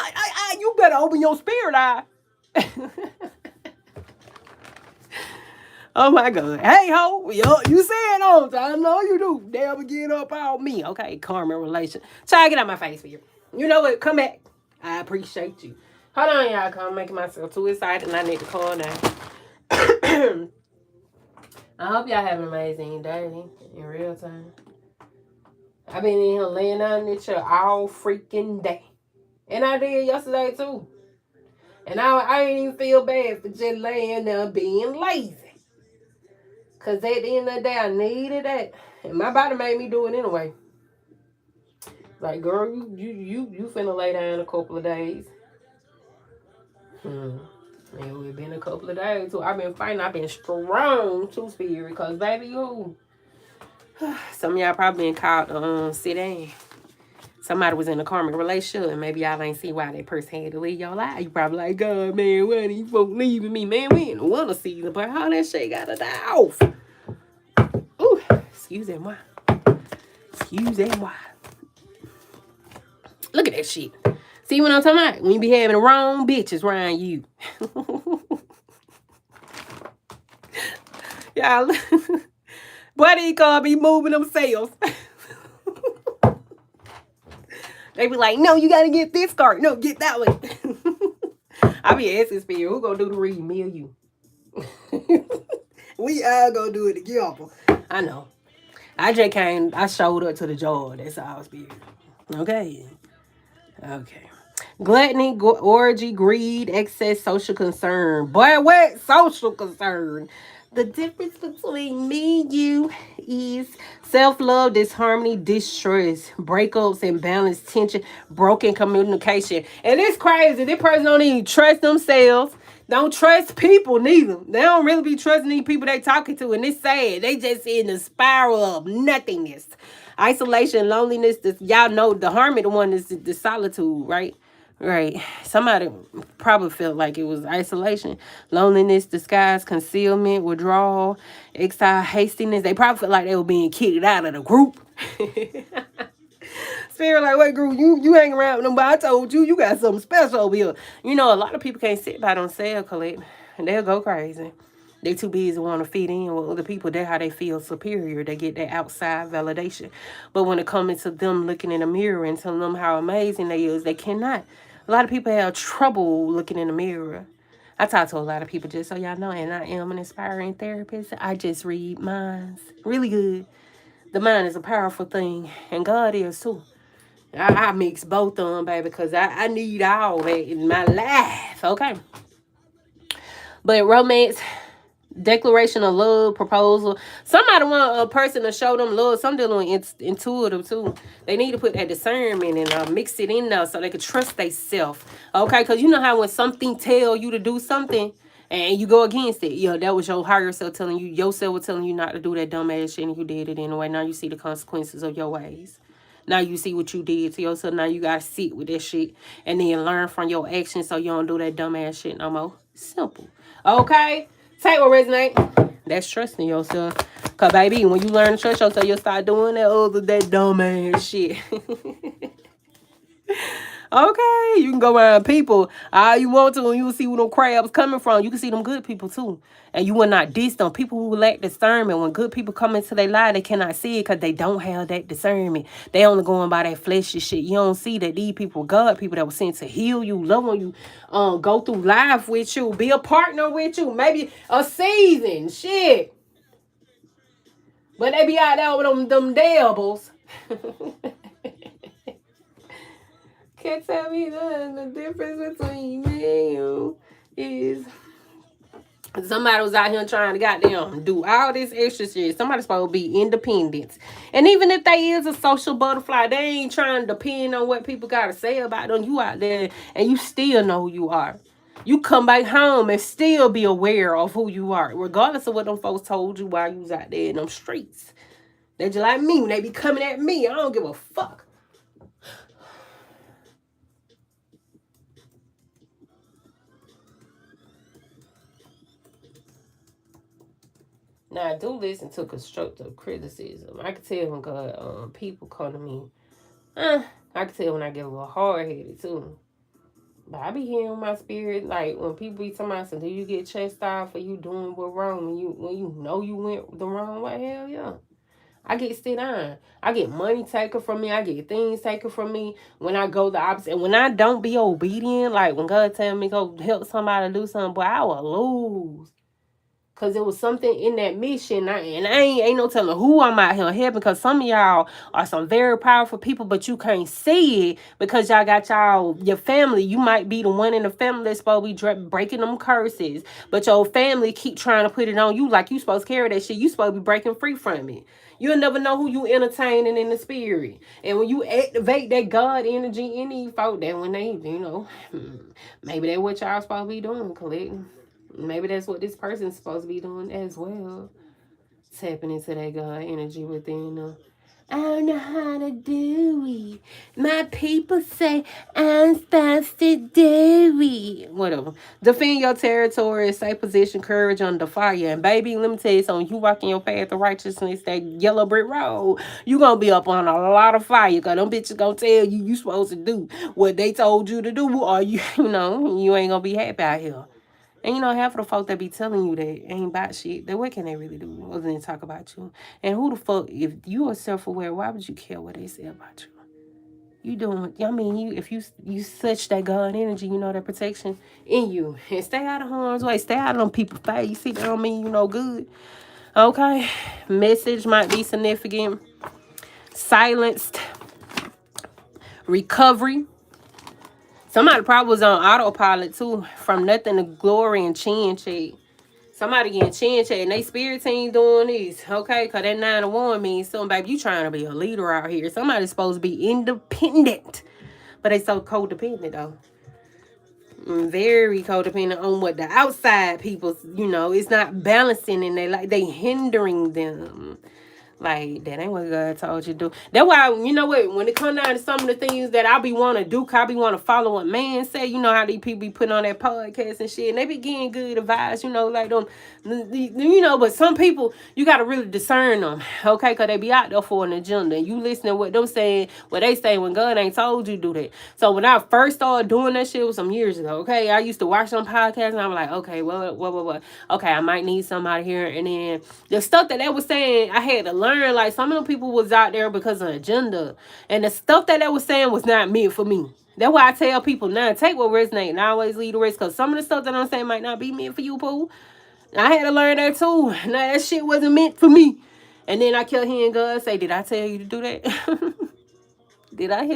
you better open your spirit eye. Oh, my God. Hey, ho. You say it all the time. I know you do. Devil get up on me. Okay, karma relation. Try to get out my face, spirit. You know what? Come back. I appreciate you. Hold on, y'all, because I'm making myself too excited and I need to calm down. I hope y'all have an amazing day in real time. I've been in here laying down in this chair all freaking day. And I did yesterday too. And I didn't even feel bad for just laying there being lazy. Because at the end of the day, I needed that. And my body made me do it anyway. Like, girl, you finna lay down a couple of days. It's been a couple of days too. I've been fighting. I've been strong too, spirit. Because, baby, some of y'all probably been called to sit down. Somebody was in a karmic relationship, and maybe y'all ain't see why that person had to leave your life. You probably like, God, man, why these folks leaving me? Man, we in the winter season, but how that shit gotta die off? Ooh, excuse moi. Excuse moi. Look at that shit. See what I'm talking about? When you be having the wrong bitches around you. Y'all, boy, they call be moving themselves. They be like, no, you gotta get this card. No, get that one. I be asking spirit, who gonna do the reading, me or you? We all gonna do it together. I know. I showed up to the job. That's all, spirit. Okay. Gluttony, orgy, greed, excess, social concern. Boy, what? Social concern. The difference between me and you is self-love, disharmony, distress, breakups, imbalance, tension, broken communication. And it's crazy. This person don't even trust themselves. Don't trust people neither. They don't really be trusting these people they talking to. And it's sad. They just in the spiral of nothingness. Isolation, loneliness. This, y'all know the harmony, the one is the solitude, right? Right. Somebody probably felt like it was isolation, loneliness, disguise, concealment, withdrawal, exile, hastiness. They probably felt like they were being kicked out of the group. Spirit like, what group? You hang around with them, but I told you, you got something special over here. You know, a lot of people can't sit by themselves, collect, and they'll go crazy. They too busy want to fit in with other people. That's how they feel superior. They get that outside validation. But when it comes to them looking in the mirror and telling them how amazing they is, they cannot. A lot of people have trouble looking in the mirror. I talk to a lot of people, just so y'all know, and I am an inspiring therapist. I just read minds. Really good. The mind is a powerful thing, and God is too. I mix both of them, baby, because I need all that in my life, okay? But romance, declaration of love, proposal. Somebody want a person to show them love. Some dealing with intuitive too. They need to put that discernment and mix it in there so they can trust themselves. Okay, because you know how when something tell you to do something and you go against it, yeah, that was your higher self telling you, yourself was telling you not to do that dumb ass shit and you did it anyway. Now you see the consequences of your ways. Now you see what you did to yourself. Now you gotta sit with that shit and then learn from your actions so you don't do that dumb ass shit no more. Simple. Okay? Take what resonate. That's trusting yourself. Cause baby, when you learn to trust yourself, you'll start doing that dumb ass shit. Okay, you can go around people all you want to, and you will see where them crabs coming from. You can see them good people too, and you will not diss them. People who lack discernment, when good people come into their life, they cannot see it because they don't have that discernment. They only going by that fleshy shit. You don't see that these people, God people that were sent to heal you, love on you, go through life with you, be a partner with you, maybe a season, shit. But they be out there with them devils. Can't tell me the difference between me and you is somebody was out here trying to goddamn do all this extra shit. Somebody's supposed to be independent. And even if they is a social butterfly, they ain't trying to depend on what people got to say about them. You out there and you still know who you are. You come back home and still be aware of who you are, regardless of what them folks told you while you was out there in them streets. They just like me when they be coming at me. I don't give a fuck. Now, I do listen to constructive criticism. I can tell when God, people come to me. I can tell when I get a little hard-headed, too. But I be hearing my spirit, like, when people be talking about, so do you get chastised for you doing what wrong? When you know you went the wrong way, hell yeah. I get sit down. I get money taken from me. I get things taken from me when I go the opposite. And when I don't be obedient, like when God tell me go help somebody do something, boy, I will lose. Cause there was something in that mission, and I ain't no telling who I'm out here helping. Cause some of y'all are some very powerful people, but you can't see it because y'all got your family. You might be the one in the family that's supposed to be breaking them curses, but your family keep trying to put it on you like you supposed to carry that shit. You supposed to be breaking free from it. You'll never know who you entertaining in the spirit, and when you activate that God energy in these folk, that when they, maybe that's what y'all supposed to be doing, collecting. Maybe that's what this person's supposed to be doing as well. Tapping into that God energy within them. I don't know how to do it. My people say I'm supposed to do it. Whatever. Defend your territory, stay position, courage under fire. And baby, let me tell you something. You walk in your path of righteousness, that yellow brick road, you going to be up on a lot of fire. Because them bitches going to tell you supposed to do what they told you to do. Or you ain't going to be happy out here. And half of the folk that be telling you that ain't about shit, then what can they really do other than talk about you? And who the fuck, if you are self-aware, why would you care what they say about you? You doing, if you such that God energy, that protection in you. And stay out of harm's way. Stay out of them people's face. See, that don't mean you no good. Okay? Message might be significant. Silenced. Recovery. Somebody probably was on autopilot too, from nothing to glory and chin check. Somebody getting chin checked and they spirit team doing this, okay? Because that 9 of 1 means something, baby, you trying to be a leader out here. Somebody's supposed to be independent. But they so codependent, though. Very codependent on what the outside people, it's not balancing and they hindering them. Like, that ain't what God told you to do. That's why, you know what, when it comes down to some of the things that I be want to do, I be want to follow what man say, you know how these people be putting on that podcast and shit, and they be getting good advice, like them, but some people, you got to really discern them, okay, because they be out there for an agenda. You listening to what them saying, what they say when God ain't told you to do that. So when I first started doing that shit, it was some years ago, okay, I used to watch some podcasts, and I'm like, okay, what, okay, I might need somebody here, and then the stuff that they was saying, I had to learn. Like, some of them people was out there because of agenda, and the stuff that they was saying was not meant for me. That's why I tell people now, take what resonates and always leave the rest, because some of the stuff that I'm saying might not be meant for you, Pooh. I had to learn that too. Now, that shit wasn't meant for me. And then I kept hearing God say, did I tell you to do that? Did I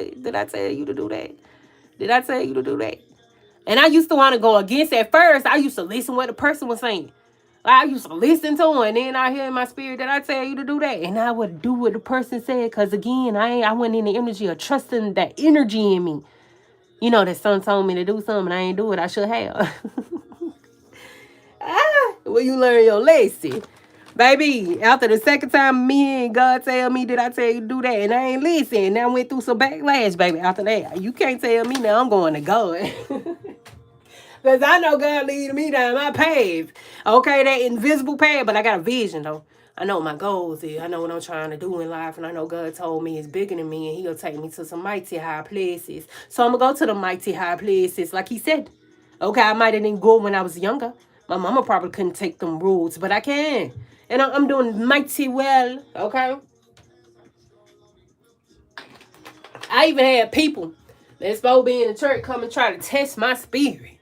tell you to do that? Did I tell you to do that? And I used to want to go against at first. I used to listen what the person was saying. I used to listen to him, and then I hear in my spirit that I tell you to do that, and I would do what the person said, because again, I went in the energy of trusting that energy in me. That son told me to do something, and I ain't do it. I should have. Well, you learn your lesson, baby. After the second time, me and God tell me, did I tell you to do that, and I ain't listen, and I went through some backlash, baby. After that, you can't tell me now. I'm going to God. Because I know God leading me down my path. Okay, that invisible path. But I got a vision, though. I know what my goals is. I know what I'm trying to do in life. And I know God told me it's bigger than me. And he'll take me to some mighty high places. So I'm going to go to the mighty high places like he said. Okay, I might have didn't go when I was younger. My mama probably couldn't take them rules. But I can. And I'm doing mighty well. Okay. I even had people that's supposed to be in the church come and try to test my spirit.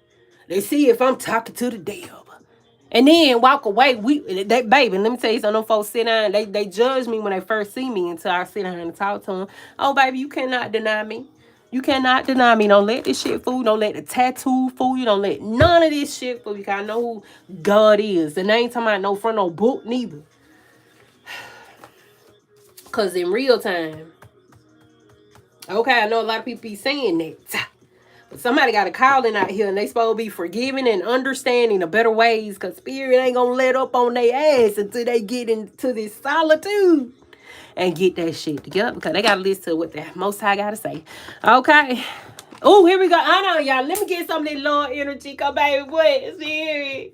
They see if I'm talking to the devil. And then walk away. Baby, let me tell you something. Them folks sit down. They judge me when they first see me until I sit down and talk to them. Oh, baby, you cannot deny me. You cannot deny me. Don't let this shit fool you. Don't let the tattoo fool you. Don't let none of this shit fool you. Because I know who God is. And I ain't talking about no from no book neither. Because in real time, okay, I know a lot of people be saying that. But somebody got a calling out here, and they supposed to be forgiving and understanding the better ways, because spirit ain't going to let up on their ass until they get into this solitude and get that shit together, because they got to listen to what the Most High got to say. Okay. Oh, here we go. I know, y'all. Let me get some of this Lord energy, because baby, what? See?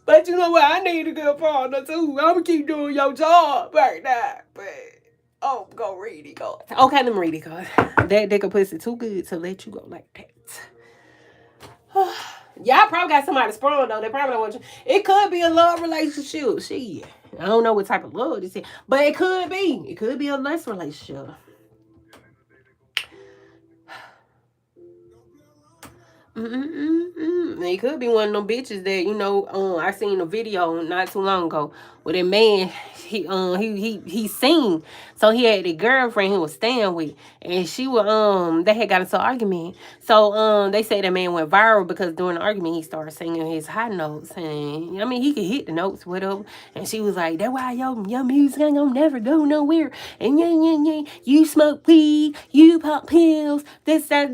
But you know what? I need a good partner, too. I'm going to keep doing your job right now. But... oh, go read it, God. Okay, let me read it, God. That dick pussy too good to let you go like that. Y'all probably got somebody sprung, though. They probably don't want you. It could be a love relationship. Shit. I don't know what type of love this is. But it could be. It could be a less relationship. It could be one of them bitches that, I seen a video not too long ago where that man, he seen. So he had a girlfriend he was staying with, and she was they had got into an argument. So they say that man went viral because during the argument he started singing his high notes, and I mean he could hit the notes, whatever. And she was like, "That's why your music ain't gonna never go nowhere. And you smoke weed, you pop pills, this that.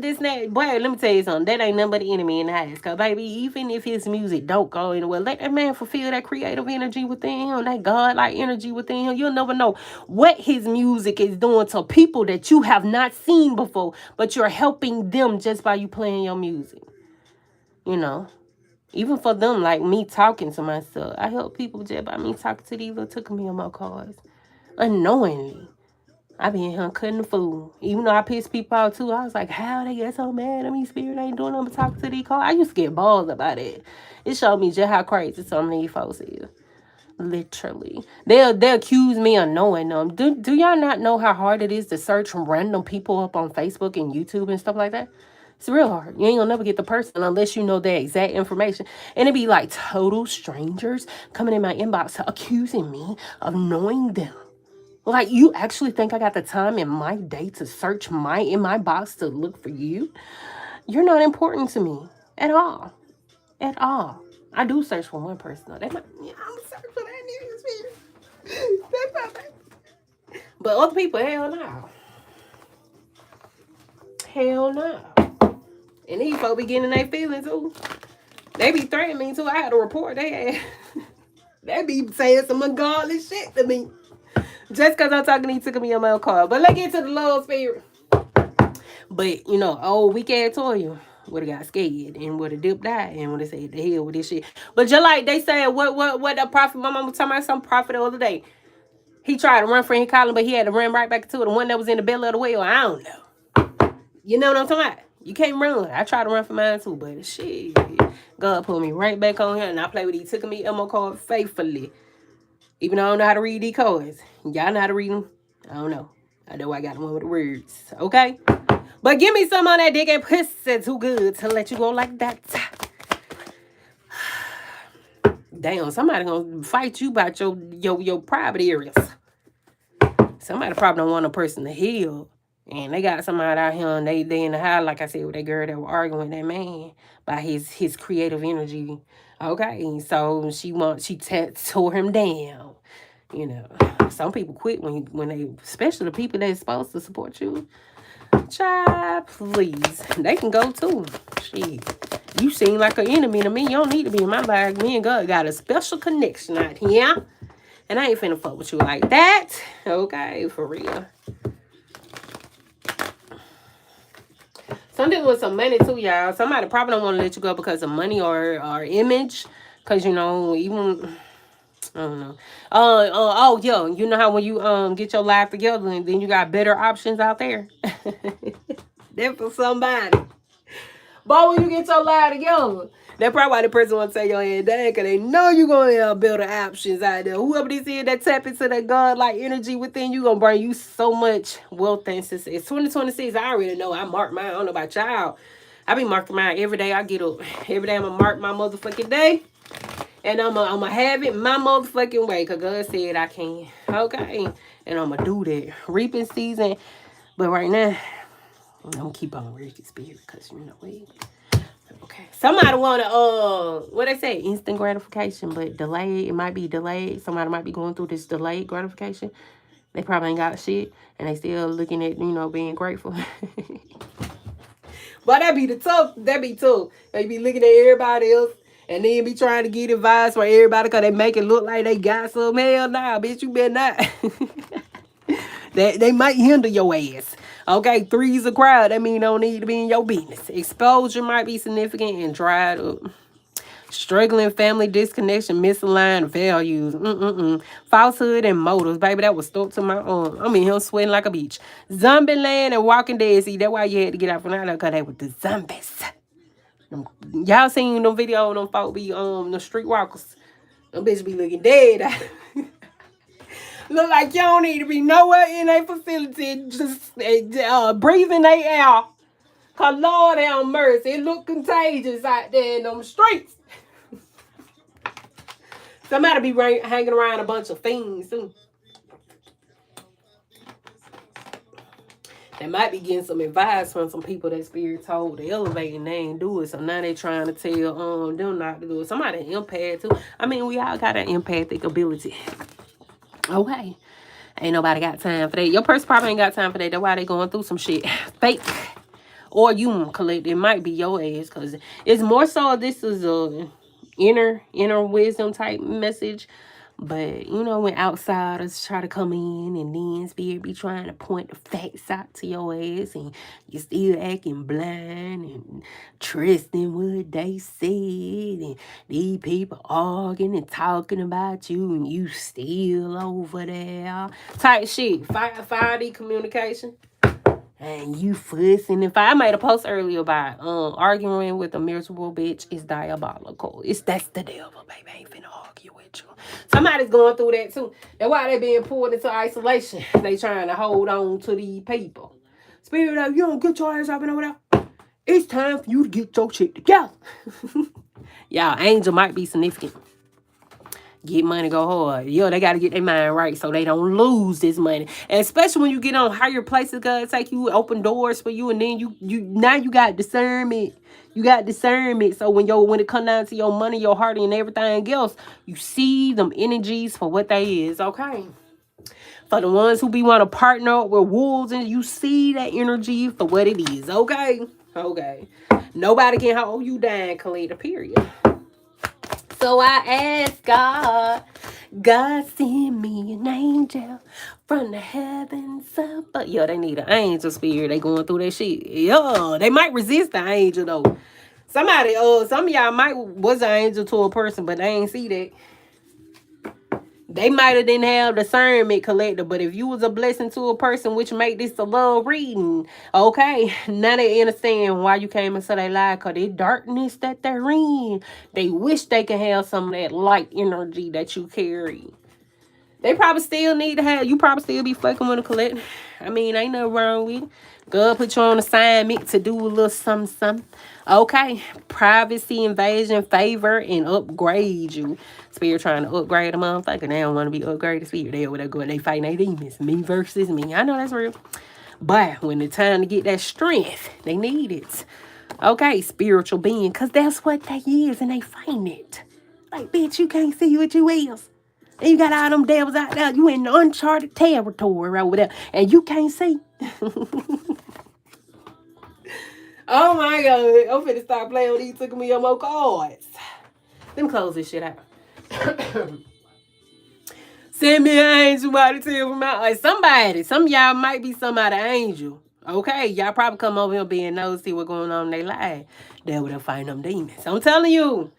Boy, let me tell you something. That ain't nothing but the enemy in the house. Cause baby, even if his music don't go anywhere, let that man fulfill that creative energy within him, that God-like energy within him. You'll never know what his music is doing to people that you have not seen before, but you're helping them just by you playing your music. Even for them, like me talking to myself, I help people just by me talking to these little took me on my cards unknowingly. I be in here cutting the food. Even though I piss people out too, I was like, how they get so mad at me? Spirit ain't doing nothing but talk to these cars. I used to get balls about it. It showed me just how crazy some of these folks is. Literally. They'll accuse me of knowing them. Do y'all not know how hard it is to search random people up on Facebook and YouTube and stuff like that? It's real hard. You ain't gonna never get the person unless you know their exact information. And it be like total strangers coming in my inbox accusing me of knowing them. Like, you actually think I got the time in my day to search in my box to look for you? You're not important to me at all. At all. I do search for one person though. They might, yeah, I'm searching for that nigga spirit. That's my thing. But other people, hell no. Hell no. And these folks be getting their feelings too. They be threatening me too. I had to report they ass. They be saying some ungodly shit to me. Just because I'm talking, he took me on my car. But let's get to the love spirit. But, you know, old weak ass Toya would have got scared and would have dipped out and would have said, the hell with this shit. But just like they said, what the prophet, my mama was talking about some prophet the other day. He tried to run for him calling, but he had to run right back to the one that was in the belly of the whale. I don't know. You know what I'm talking about? You can't run. I tried to run for mine too, but shit. God put me right back on here and I play with these. Took me MO card faithfully. Even though I don't know how to read these cards. Y'all know how to read them? I don't know. I know I got one with the words. Okay? But give me some on that dick and pussy too good to let you go like that. Damn, somebody gonna fight you about your private areas. Somebody probably don't want a person to heal. And they got somebody out here and they in the house, like I said, with that girl that were arguing with that man by his creative energy. Okay, so she tore him down. You know, some people quit when they, especially the people that's supposed to support you. Child, please. They can go too. Shit. You seem like an enemy to me. You don't need to be in my bag. Me and God got a special connection out here. And I ain't finna fuck with you like that. Okay, for real. Something with some money too, y'all. Somebody probably don't want to let you go because of money or image. Because, you know, even... I don't know. Oh, yeah. You know how when you get your life together and then you got better options out there? That for somebody. But when you get your life together, that's probably why the person want to say your head down, because they know you're going to have better options out there. Whoever this is that tap into that God-like energy within you, going to bring you so much wealth and success. 2026, I already know. I mark mine. I don't know about y'all. I be marking mine every day I get up. Every day I'm going to mark my motherfucking day. And I'm going to have it my motherfucking way, because God said I can. Okay? And I'm going to do that. Reaping season. But right now, I'm going to keep on reading spirit, because you know what? Okay. Somebody want to, what they say? Instant gratification, but delayed. It might be delayed. Somebody might be going through this delayed gratification. They probably ain't got shit. And they still looking at, you know, being grateful. But that be tough. They be looking at everybody else. And then be trying to get advice from everybody because they make it look like they got some. Hell nah, bitch, you better not. They might hinder your ass. Okay, 3's a crowd. That mean you don't need to be in your business. Exposure might be significant and dried up. Struggling family disconnection, misaligned values. Falsehood and motives. Baby, that was stuck to my arm. I mean, him sweating like a beach. Zombie land and Walking Dead. See, that's why you had to get out from there because they were the zombies. Y'all seen them video of them folk be the streetwalkers. Them bitches be looking dead. Look like you don't need to be nowhere in a facility just breathing they air. Cause Lord have mercy, it look contagious out there in them streets. Somebody be hanging around a bunch of fiends too. They might be getting some advice from some people that spirit told to elevate and they ain't do it. So now they trying to tell them not to do it. Somebody empath too. I mean, we all got an empathic ability. Okay. Ain't nobody got time for that. Your person probably ain't got time for that. That's why they going through some shit. Fake. Or you collect. It might be your ass. Because it's more so this is a inner wisdom type message. But, you know, when outsiders try to come in and then spirit be trying to point the facts out to your ass and you still acting blind and trusting what they said and these people arguing and talking about you and you still over there. Type shit. Fire the communication. And you fussing. If I made a post earlier about arguing with a miserable bitch is diabolical. That's the devil, baby. I ain't finna argue with you. Somebody's going through that too. That's why they being pulled into isolation. They trying to hold on to these people. Spirit, you don't get your ass up and over there. It's time for you to get your shit together. Y'all, angel might be significant. Get money, go hard. Yo, they got to get their mind right so they don't lose this money. And especially when you get on higher places, God take you, open doors for you, and then you now you got discernment. You got discernment. So when it come down to your money, your heart, and everything else, you see them energies for what they is. Okay. For the ones who be want to partner up with wolves, and you see that energy for what it is. Okay. Okay. Nobody can hold you down, Kalita, period. So I asked God, God send me an angel from the heavens above. Yo, they need an angel spirit. They going through that shit. Yo, they might resist the angel though. Some of y'all might was an angel to a person, but they ain't see that. They might have didn't have discernment collector, but if you was a blessing to a person, which made this a love reading, okay, now they understand why you came into their life, because the darkness that they're in, they wish they could have some of that light energy that you carry. They probably still need to have, you probably still be fucking with a collector. I mean, ain't nothing wrong with it. God put you on assignment to do a little something. Okay. Privacy, invasion, favor, and upgrade you. Spirit trying to upgrade a motherfucker. They don't want to be upgraded. Spirit, they over there going, they fighting their demons. Me versus me. I know that's real. But when it's time to get that strength, they need it. Okay, spiritual being. Because that's what they is, and they find it. Like, bitch, you can't see what you is. And you got all them devils out there. You in the uncharted territory over there. And you can't see. Oh my God. I'm finna start playing with these. Took me on more cards. Let me close this shit out. Send me an angel by the tip of my eye. Somebody. Some of y'all might be somebody angel. Okay. Y'all probably come over here being nosy what's going on in their life. They would have find them demons. I'm telling you.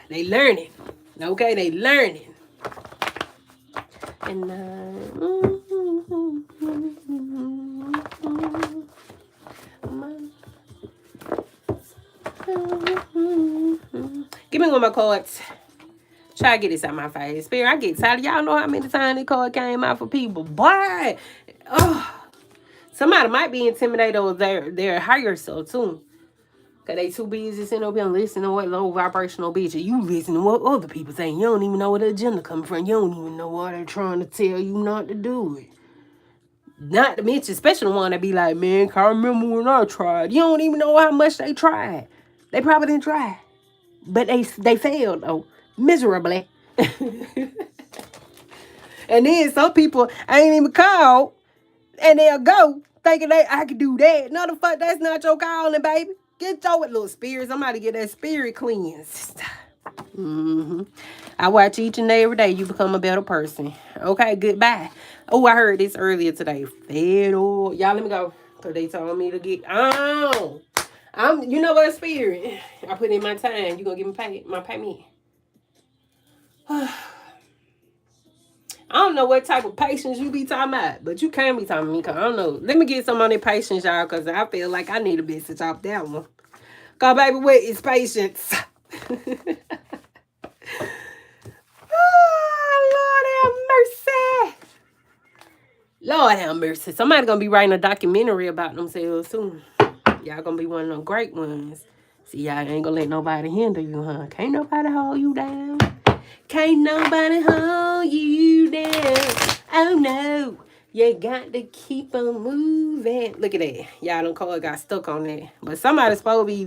They learning. Okay, they learning. And give me one of my cards. Try to get this out of my face. Spirit, I get tired. Y'all know how many times this card came out for people. Boy, somebody might be intimidated over their higher self too. Because they too busy sitting up here and listening to what low vibrational bitch. You listen to what other people saying. You don't even know where the agenda coming from. You don't even know what they're trying to tell you not to do it. Not to mention, especially the one that be like, man, I remember when I tried. You don't even know how much they tried. They probably didn't try. But they failed, though. Miserably. And then some people ain't even called. And they'll go thinking I could do that. No, the fuck, that's not your calling, baby. Get your little spirit. Somebody get that spirit cleansed. I watch each and every day you become a better person. Okay, goodbye. Oh, I heard this earlier today. Y'all, let me go. Because they told me to get on. You know what, spirit? I put in my time. You going to give me pay me. I don't know what type of patience you be talking about, but you can't be talking to me, because I don't know. Let me get some on that patience, y'all, because I feel like I need a message off that one. Because, baby, what is patience? Oh, Lord have mercy. Lord have mercy. Somebody going to be writing a documentary about themselves soon. Y'all going to be one of them great ones. See, y'all ain't going to let nobody hinder you, huh? Can't nobody hold you down. Can't nobody hold you down. Oh, no. You got to keep on moving. Look at that. Y'all don't call it, got stuck on that. But somebody's supposed to be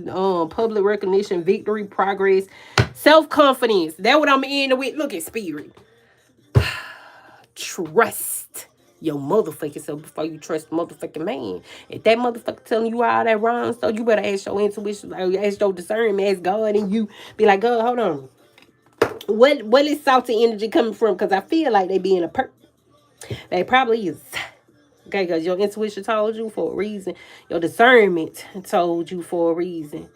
public recognition, victory, progress, self-confidence. That's what I'm in with. Look at spirit. Trust your motherfucking self before you trust the motherfucking man. If that motherfucker telling you all that wrong stuff, you better ask your intuition, ask your discernment, ask God, and you be like, God, hold on. What is salty energy coming from? Because I feel like they being a perk. They probably is. Okay, because your intuition told you for a reason. Your discernment told you for a reason.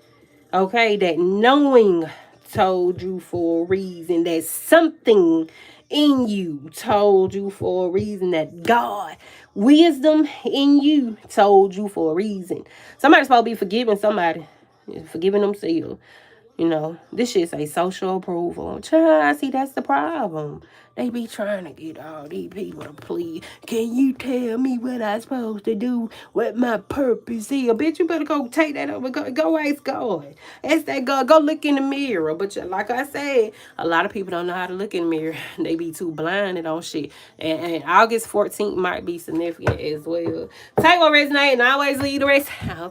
Okay, that knowing told you for a reason. That something in you told you for a reason. That God, wisdom in you told you for a reason. Somebody's supposed to be forgiving somebody. Forgiving themselves. You know, this shit say social approval. Child, see, that's the problem. They be trying to get all these people to please. Can you tell me what I supposed to do? What my purpose is? Bitch, you better go take that over. Go ask God. Ask that God. Go look in the mirror. But like I said, a lot of people don't know how to look in the mirror. They be too blinded on shit. And August 14th might be significant as well. Take what resonate and always leave the rest. I hope y'all